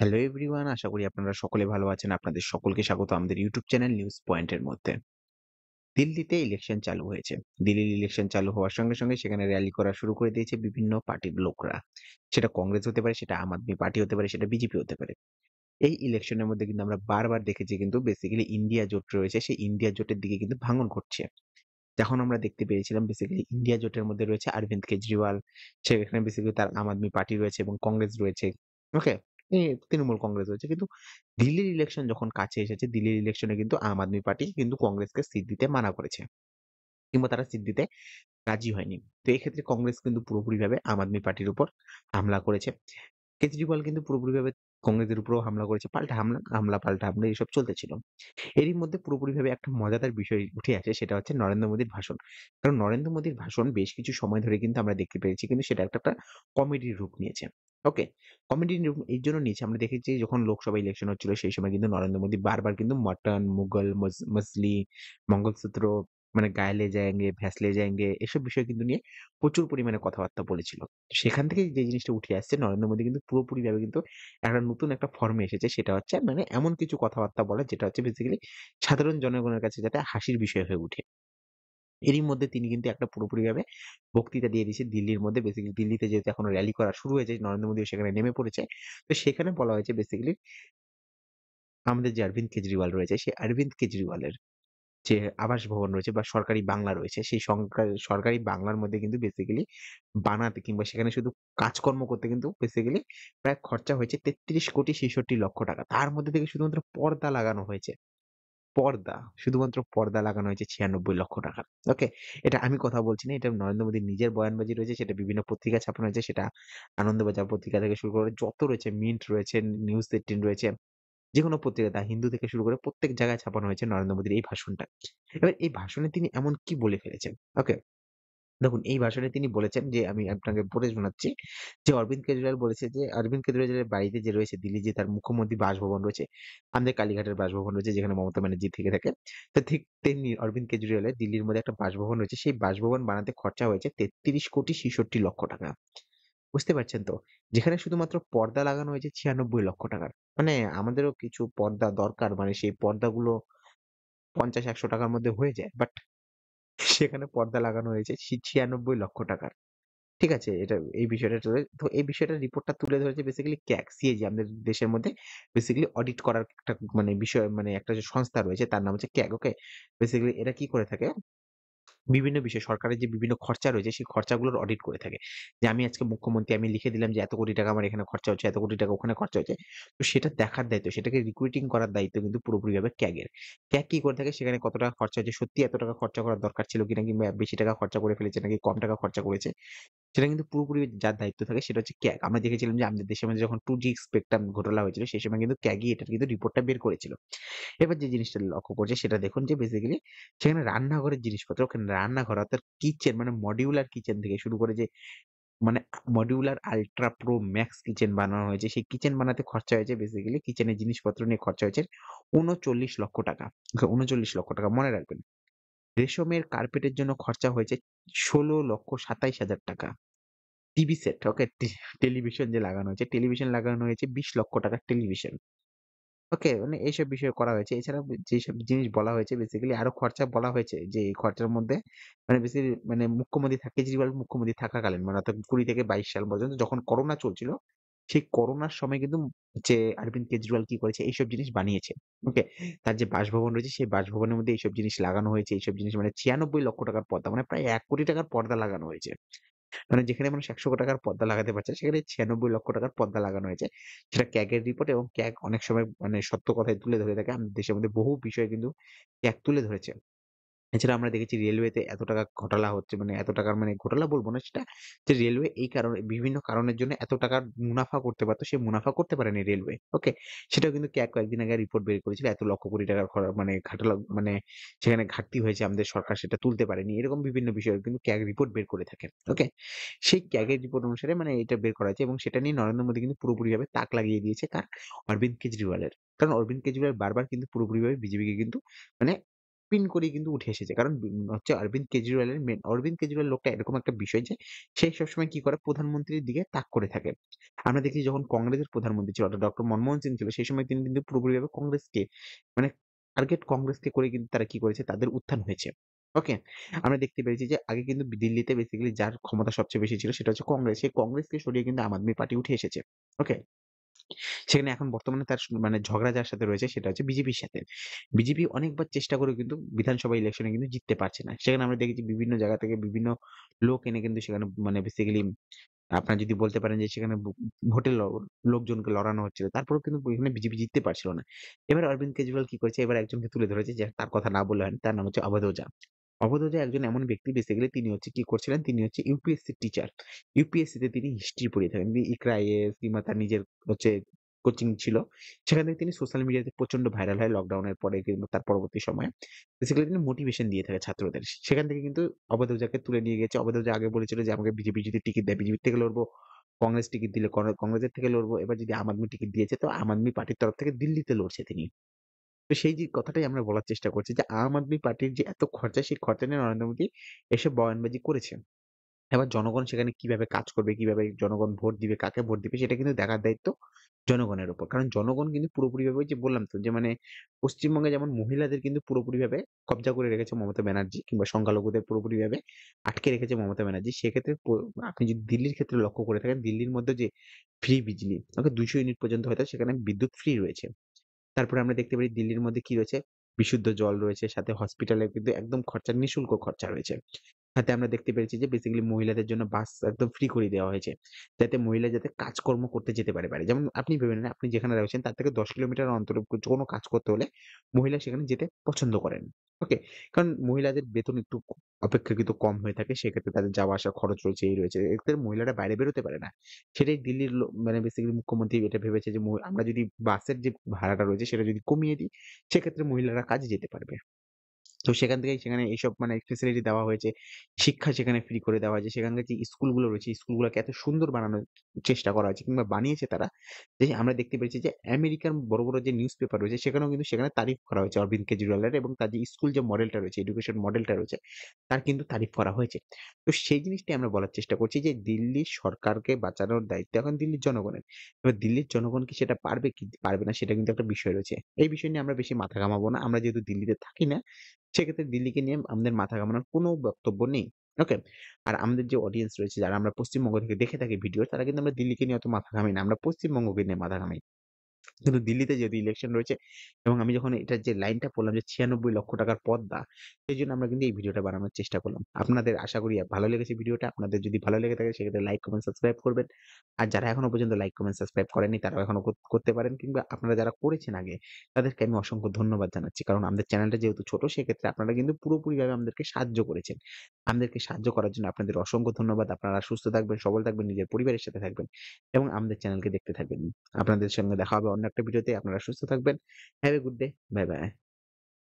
Hello everyone, আশা করি আপনারা সকলে ভালো আছেন। আপনাদের সকলকে স্বাগত আমাদের ইউটিউব চ্যানেল নিউজ পয়েন্টের মধ্যে। দিল্লিতে ইলেকশন চালু হয়েছে। দিল্লির ইলেকশন চালু হওয়ার সঙ্গে, সঙ্গে সেখানে র‍্যালি করা শুরু করে দিয়েছে বিভিন্ন পার্টির লোকরা। সেটা কংগ্রেস হতে পারে, সেটা আম আদমি পার্টি হতে পারে, সেটা বিজেপি হতে পারে। এই ইলেকশনের মধ্যে কিন্তু আমরা বারবার দেখেছি কিন্তু বেসিক্যালি ইন্ডিয়া জোট রয়েছে, সেই ইন্ডিয়া জোটের দিকে কিন্তু ভাঙন ঘটছে। যখন আমরা দেখতে পেয়েছিলাম বেসিক্যালি ইন্ডিয়া জোটের মধ্যে রয়েছে অরবিন্দ কেজরিওয়াল। সেখানে বেসিক্যালি তার আম আদমি পার্টি রয়েছে এবং কংগ্রেস রয়েছে। ওকে? তৃণমূল কংগ্রেস রয়েছে। কিন্তু দিল্লির ইলেকশন যখন কাছে এসেছে, দিল্লির ইলেকশনে কিন্তু আম আদমি পার্টি কিন্তু কংগ্রেসকে সিট দিতে মানা করেছে। কিংবা তারা সিট দিতে রাজি হয়নি। তো এক্ষেত্রে কংগ্রেস কিন্তু পুরোপুরিভাবে আম আদমি পার্টির উপর হামলা করেছে। কেজরিওয়াল কিন্তু পুরোপুরিভাবে কংগ্রেসের উপরেও হামলা করেছে। পাল্টা হামলা, হামলা পাল্টা হামলা এসব চলতেছিল। এরই মধ্যে পুরোপুরিভাবে একটা মজাদার বিষয় উঠে আসে, সেটা হচ্ছে নরেন্দ্র মোদীর ভাষণ। কারণ নরেন্দ্র মোদীর ভাষণ বেশ কিছু সময় ধরে কিন্তু আমরা দেখতে পেয়েছি কিন্তু সেটা একটা কমেডির রূপ নিয়েছে। ওকে? কমেডির রূপ এইজন্য নিয়েছে, আমরা দেখেছি যখন লোকসভা ইলেকশন হচ্ছিল সেই সময় কিন্তু নরেন্দ্র মোদী বারবার কিন্তু মটন, মুঘল, মছলি, মঙ্গলসূত্র, মানে গায়ে লে যায়েঙ্গে, ভ্যাঁস লে যায়েঙ্গে এসব বিষয় কিন্তু নিয়ে প্রচুর পরিমাণে কথাবার্তা বলেছিল। সেখান থেকে যে জিনিসটা উঠে আসছে, নরেন্দ্র মোদী কিন্তু পুরোপুরিভাবে কিন্তু একটা নতুন একটা ফর্মে এসেছে, সেটা হচ্ছে মানে এমন কিছু কথাবার্তা বলা যেটা হচ্ছে বেসিক্যালি সাধারণ জনগণের কাছে যাতে হাসির বিষয় হয়ে ওঠে। এরই মধ্যে তিনি কিন্তু একটা পুরোপুরিভাবে বক্তৃতা দিয়ে দিয়েছে দিল্লির মধ্যে। বেসিক্যালি দিল্লিতে যেহেতু এখন র‍্যালি করা শুরু হয়েছে, নরেন্দ্র মোদীও সেখানে নেমে পড়েছে। তো সেখানে বলা হয়েছে বেসিক্যালি আমাদের যে অরবিন্দ কেজরিওয়াল রয়েছে, সেই অরবিন্দ কেজরিওয়ালের যে আবাস ভবন রয়েছে বা সরকারি বাংলা রয়েছে, সেই সরকারি বাংলার মধ্যে কিন্তু বেসিক্যালি বানাতে কিংবা সেখানে শুধু কাজকর্ম করতে কিন্তু বেসিক্যালি প্রায় খরচা হয়েছে ৩৩,৬৬,০০,০০০ টাকা। তার মধ্যে থেকে শুধুমাত্র পর্দা লাগানো হয়েছে। পর্দা, শুধুমাত্র পর্দা লাগানো হয়েছে ৯৬,০০,০০০ টাকা। ওকে? এটা আমি কথা বলছি না। এটা নরেন্দ্র মোদীর নিজের বয়ানবাজি রয়েছে। সেটা বিভিন্ন পত্রিকায় ছাপানো হয়েছে। সেটা আনন্দবাজার পত্রিকা থেকে শুরু করে যত রয়েছে, মিন্ট রয়েছে, নিউজ ১৮ রয়েছে। যেকোনো পত্রিকা দা হিন্দু থেকে শুরু করে প্রত্যেক জায়গায় ছাপানো হয়েছে নরেন্দ্র মোদীর এই ভাষণটা। এবার এই ভাষণে তিনি এমন কি বলে ফেলেছেন? ওকে? দেখুন, এই ভাষণে তিনি বলেছেন যে আমি আপনাকে পড়ে শোনাচ্ছি যে অরবিন্দ কেজরিওয়াল বলেছে যে অরবিন্দ কেজরিওয়ালের বাড়িতে যে রয়েছে দিল্লি যে তার মুখ্যমন্ত্রী বাসভবন রয়েছে, আমাদের কালীঘাটের বাসভবন রয়েছে যেখানে মমতা ব্যানার্জি থেকে থাকে। তো ঠিক তেমনি অরবিন্দ কেজরিওয়ালের দিল্লির মধ্যে একটা বাসভবন রয়েছে। সেই বাসভবন বানাতে খরচা হয়েছে ৩৩,৬৬,০০,০০০ টাকা। বুঝতে পারছেন তো? যেখানে শুধুমাত্র পর্দা লাগানো হয়েছে ৯৬,০০,০০০ টাকার। মানে আমাদেরও কিছু পর্দা দরকার। মানে সেই পর্দাগুলো ৫০-১০০ টাকার মধ্যে হয়ে যায়। বাট সেখানে পর্দা লাগানো হয়েছে ৯৬,০০,০০০ টাকার। ঠিক আছে? এই বিষয়টা তো এই বিষয়টার রিপোর্টটা তুলে ধরেছে বেসিক্যালি ক্যাগ, সিএজি আমাদের দেশের মধ্যে বেসিক্যালি অডিট করার একটা মানে বিষয়, মানে একটা যে সংস্থা রয়েছে তার নাম হচ্ছে ক্যাগ। ওকে? বেসিক্যালি এরা কি করে থাকে, বিভিন্ন বিষয় সরকারের যে বিভিন্ন খরচা রয়েছে সেই খরচাগুলোর অডিট করে থাকে। যে আমি আজকে মুখ্যমন্ত্রী, আমি লিখে দিলাম যে এত কোটি টাকা আমার এখানে খরচা হচ্ছে, এত কোটি টাকা ওখানে খরচা হচ্ছে। তো সেটা দেখার দায়িত্ব, সেটাকে রিক্রুটিং করার দায়িত্ব কিন্তু পুরোপুরিভাবে ক্যাগের। ক্যাগ কি করে থাকে, সেখানে কত টাকা খরচা হচ্ছে, সত্যি এত টাকা খরচা করার দরকার ছিল কিনা কিংবা বেশি টাকা খরচা করে ফেলেছে নাকি কম টাকা খরচা করেছে, সেটা কিন্তু পুরোপুরি যার দায়িত্ব থাকে সেটা হচ্ছে ক্যাগ। আমরা দেখেছিলাম যে আমাদের দেশের মধ্যে যখন 2G স্পেকট্রাম ঘোটালা হয়েছিল সেই সময় কিন্তু ক্যাগই এটার কিন্তু রিপোর্টটা বের করেছিল। এবার যে জিনিসটা লক্ষ্য করছি সেটা দেখুন যে বেসিক্যালি সেখানে রান্নাঘরের জিনিসপত্র, ওখানে রান্নাঘর অর্থাৎ কিচেন মানে মডিউলার কিচেন থেকে শুরু করে যে মানে modular ultra pro max kitchen বানানো হয়েছে। সেই কিচেন বানাতে খরচা হয়েছে বেসিক্যালি কিচেনের জিনিসপত্র নিয়ে খরচা হয়েছে ৩৯,০০,০০০ টাকা। ৩৯,০০,০০০ টাকা মনে রাখবেন। রেশমের কার্পেটের জন্য খরচা হয়েছে ১৬,২৭,০০০ টাকা। টিভি সেট, ওকে? টেলিভিশন যে লাগানো হয়েছে, টেলিভিশন লাগানো হয়েছে ২০,০০,০০০ টাকার টেলিভিশন। ওকে, মানে এইসব বিষয় করা হয়েছে। এছাড়াও যেসব জিনিস বলা হয়েছে বেসিক্যালি আরো খরচা বলা হয়েছে যে এই খরচার মধ্যে মানে বেসিক্যালি মানে কেজরিওয়াল মুখ্যমন্ত্রী থাকাকালীন মানে অর্থাৎ ২০ থেকে ২২ সাল পর্যন্ত যখন করোনা চলছিল, সেই করোনার সময় কিন্তু যে অরবিন্দ কেজরিওয়াল কি করেছে এইসব জিনিস বানিয়েছে। ওকে? তার যে বাসভবন রয়েছে সেই বাসভবনের মধ্যে এইসব জিনিস লাগানো হয়েছে। এইসব জিনিস মানে ৯৬,০০,০০০ টাকার পর্দা মানে প্রায় ১,০০,০০,০০০ টাকার পর্দা লাগানো হয়েছে। মানে যেখানে মানুষ ৳১০০ টাকার পর্দা লাগাতে পারছে, সেখানে ৯৬,০০,০০০ টাকার পর্দা লাগানো হয়েছে। সেটা ক্যাগ এর রিপোর্ট এবং ক্যাগ অনেক সময় মানে সত্য কথাই তুলে ধরে থাকে। আমাদের দেশের মধ্যে বহু বিষয় কিন্তু ক্যাগ তুলে ধরেছে। এছাড়া আমরা দেখেছি রেলওয়েতে এত টাকা ঘোটালা হচ্ছে, মানে এত টাকার মানে ঘোটালা বলব না সেটা, যে রেলওয়ে এই কারণে বিভিন্ন কারণের জন্য এত টাকার মুনাফা করতে পারত, সে মুনাফা করতে পারেনি রেলওয়ে। ওকে? সেটাও কিন্তু ক্যাগ কয়েকদিন আগে রিপোর্ট বের করেছিল। এত লক্ষ কোটি টাকার মানে ঘাটালা মানে সেখানে ঘাটতি হয়েছে, আমাদের সরকার সেটা তুলতে পারেনি। এরকম বিভিন্ন বিষয়ে কিন্তু ক্যাগ রিপোর্ট বের করে থাকে। ওকে? সেই ক্যাগের রিপোর্ট অনুসারে মানে এটা বের করা হয়েছে এবং সেটা নিয়ে নরেন্দ্র মোদী কিন্তু পুরোপুরিভাবে তাক লাগিয়ে দিয়েছে কার? অরবিন্দ কেজরিওয়ালের। কারণ অরবিন্দ কেজরিওয়াল বারবার কিন্তু পুরোপুরিভাবে বিজেপিকে কিন্তু মানে স্পিন করেই কিন্তু উঠে এসেছে। কারণ হচ্ছে অরবিন্দ কেজরিওয়াল লোকটা এরকম একটা বিষয় যে সে সবসময় কি করে প্রধানমন্ত্রীর দিকে তাক করে থাকে। আমরা দেখি যখন কংগ্রেসের প্রধানমন্ত্রী ছিল অর্থাৎ ডক্টর মনমোহন সিং ছিল সেই সময় তিনি কিন্তু পুরোপুরিভাবে কংগ্রেসকে মানে টার্গেট কংগ্রেসকে করে কিন্তু তারা কি করেছে তাদের উত্থান হয়েছে। ওকে? আমরা দেখতে পেরেছি যে আগে কিন্তু দিল্লিতে বেসিক্যালি যার ক্ষমতা সবচেয়ে বেশি ছিল সেটা হচ্ছে কংগ্রেস। সেই কংগ্রেসকে সরিয়ে কিন্তু আম আদমি পার্টি উঠে এসেছে। ওকে? সেখানে এখন বর্তমানে তার মানে ঝগড়া যার সাথে রয়েছে সেটা হচ্ছে বিজেপির সাথে। বিজেপি অনেকবার চেষ্টা করেও কিন্তু বিধানসভা ইলেকশনে কিন্তু জিততে পারছে না। সেখানে আমরা দেখেছি বিভিন্ন জায়গা থেকে বিভিন্ন লোক এনে কিন্তু সেখানে মানে বেসিক্যালি আপনার যদি বলতে পারেন যে সেখানে ভোটে লোকজনকে লড়ানো হচ্ছিল। তারপরেও কিন্তু এখানে বিজেপি জিততে পারছিল না। এবার অরবিন্দ কেজরিওয়াল কি করেছে এবার একজনকে তুলে ধরেছে যে তার কথা না বললে হয় না। তার নাম হচ্ছে অভয় ওঝা। অভয় ওঝা একজন এমন ব্যক্তি বেসিক্যালি তিনি হচ্ছে কি করছিলেন তিনি হচ্ছে ইউপিএসসি টিচার। ইউপিএসসি তে তিনি হিস্ট্রি পড়িয়ে থাকেন। তিনি ইকরা আইএএস কিংবা তার নিজের হচ্ছে কোচিং ছিল। সেখান থেকে তিনি সোশ্যাল মিডিয়াতে প্রচন্ড ভাইরাল হয় লকডাউনের পরে কিংবা তার পরবর্তী সময়ে। বেসিক্যালি তিনি মোটিভেশন দিয়ে থাকে ছাত্রদের। সেখান থেকে কিন্তু অবধ ওঝাকে তুলে নিয়ে গেছে। অবধ ওঝা আগে বলেছিল যে আমাকে বিজেপি যদি টিকেট দেয়, বিজেপির থেকে লড়বো। কংগ্রেস টিকেট দিলে কংগ্রেসের থেকে লড়বো। এবার যদি আম আদমি টিকেট দিয়েছে তো আম আদমি পার্টির তরফ থেকে দিল্লিতে লড়ছে তিনি। তো সেই যে কথাটাই আমরা বলার চেষ্টা করছি যে আম আদমি পার্টির যে এত খরচা সেই খরচা নিয়ে নরেন্দ্র মোদী এসে বয়ানবাজি করেছে। এবার জনগণ সেখানে কিভাবে কাজ করবে, কিভাবে জনগণ ভোট দিবে, কাকে ভোট দিবে সেটা কিন্তু দেখার দায়িত্ব জনগণের উপর। কারণ জনগণ কিন্তু পুরোপুরিভাবে ওই যে বললাম তো যে মানে পশ্চিমবঙ্গে যেমন মহিলাদের কিন্তু পুরোপুরিভাবে কব্জা করে রেখেছে মমতা ব্যানার্জি কিংবা সংখ্যালঘুদের পুরোপুরিভাবে আটকে রেখেছে মমতা ব্যানার্জি। সেক্ষেত্রে আপনি যদি দিল্লির ক্ষেত্রে লক্ষ্য করে থাকেন, দিল্লির মধ্যে যে ফ্রি বিজলি, ওকে ২০০ ইউনিট পর্যন্ত হয়তো সেখানে বিদ্যুৎ ফ্রি রয়েছে। তারপরে আমরা দেখতে পারি দিল্লির মধ্যে কি রয়েছে? বিশুদ্ধ জল রয়েছে, সাথে হসপিটালে কিন্তু একদম খরচা নিঃশুল্ক খরচা রয়েছে। সাথে আমরা দেখতে পেরেছি যে বেসিক্যালি মহিলাদের জন্য বাস একদম ফ্রি করে দেওয়া হয়েছে। যাতে মহিলা যাতে কাজকর্ম করতে যেতে পারে বাইরে। যেমন আপনি ভেবে নিন আপনি যেখানে রয়েছেন তার থেকে ১০ কিলোমিটার অন্তরে কোনো কাজ করতে হলে মহিলা সেখানে যেতে পছন্দ করেন। ওকে? কারণ মহিলাদের বেতন একটু অপেক্ষাকৃত কম হয়ে থাকে। সেক্ষেত্রে তাদের যাওয়া আসার খরচ রয়েছে, এই রয়েছে। এতে মহিলারা বাইরে বেরোতে পারে না। সেটাই দিল্লির মানে বেসিক্যালি মুখ্যমন্ত্রী এটা ভেবেছে যে আমরা যদি বাসের যে ভাড়াটা রয়েছে সেটা যদি কমিয়ে দিই, সেক্ষেত্রে মহিলারা কাজে যেতে পারবে। তো সেখান থেকেই সেখানে এইসব মানে ফেসিলিটি দেওয়া হয়েছে। শিক্ষা সেখানে ফ্রি করে দেওয়া হয়েছে। সেখানকার যে স্কুলগুলো রয়েছে, স্কুলগুলোকে এত সুন্দর বানানোর চেষ্টা করা হয়েছে কিংবা বানিয়েছে তারা, যে আমরা দেখতে পেরেছি যে আমেরিকান বড়, বড় যে নিউজ পেপার রয়েছে সেখানেও কিন্তু সেখানে তারিফ করা হয়েছে অরবিন্দ কেজরিওয়ালের এবং তার যে স্কুল যে মডেলটা রয়েছে, এডুকেশন মডেলটা রয়েছে, তার কিন্তু তারিফ করা হয়েছে। তো সেই জিনিসটাই আমরা বলার চেষ্টা করছি যে দিল্লির সরকারকে বাঁচানোর দায়িত্ব এখন দিল্লির জনগণের। এবার দিল্লির জনগণ কি সেটা পারবে কি পারবে না সেটা কিন্তু একটা বিষয় রয়েছে। এই বিষয় নিয়ে আমরা বেশি মাথা ঘামাবো না। আমরা যেহেতু দিল্লিতে থাকি না, সেক্ষেত্রে দিল্লিকে নিয়ে আমাদের মাথা ঘামানোর কোনো বক্তব্য নেই। ওকে? আর আমাদের যে অডিয়েন্স রয়েছে যারা আমরা পশ্চিমবঙ্গ থেকে দেখে থাকি ভিডিও তারা কিন্তু আমরা দিল্লিকে নিয়ে অত মাথা ঘামাই না। আমরা পশ্চিমবঙ্গকে নিয়ে মাথা ঘামাই। কিন্তু দিল্লিতে যেহেতু ইলেকশন রয়েছে এবং আমি যখন এটার যে লাইনটা পড়লাম যে ৳৯৬,০০,০০০ পদ্মা, সেজন্য আমরা কিন্তু এই ভিডিওটা বানানোর চেষ্টা করলাম। আপনাদের আশা করি ভালো লেগেছে ভিডিওটা। আপনাদের যদি ভালো লেগে থাকে সেক্ষেত্রে লাইক, কমেন্ট, সাবস্ক্রাইব করবেন। আর যারা এখনো পর্যন্ত লাইক, কমেন্ট, সাবস্ক্রাইব করেননি তারাও এখনো করতে পারেন কিংবা আপনারা যারা করেছেন আগে তাদেরকে আমি অসংখ্য ধন্যবাদ জানাচ্ছি। কারণ আমাদের চ্যানেলটা যেহেতু ছোট সেক্ষেত্রে আপনারা কিন্তু পুরোপুরিভাবে আমাদেরকে সাহায্য করেছেন। আমাদেরকে সাহায্য করার জন্য আপনাদের অসংখ্য ধন্যবাদ। আপনারা সুস্থ থাকবেন, সবল থাকবেন, নিজের পরিবারের সাথে থাকবেন এবং আমাদের চ্যানেলকে দেখতে থাকবেন। আপনাদের সঙ্গে দেখা হবে অন্য একটা ভিডিওতে। আপনারা সুস্থ থাকবেন। Have a good day. Bye, by.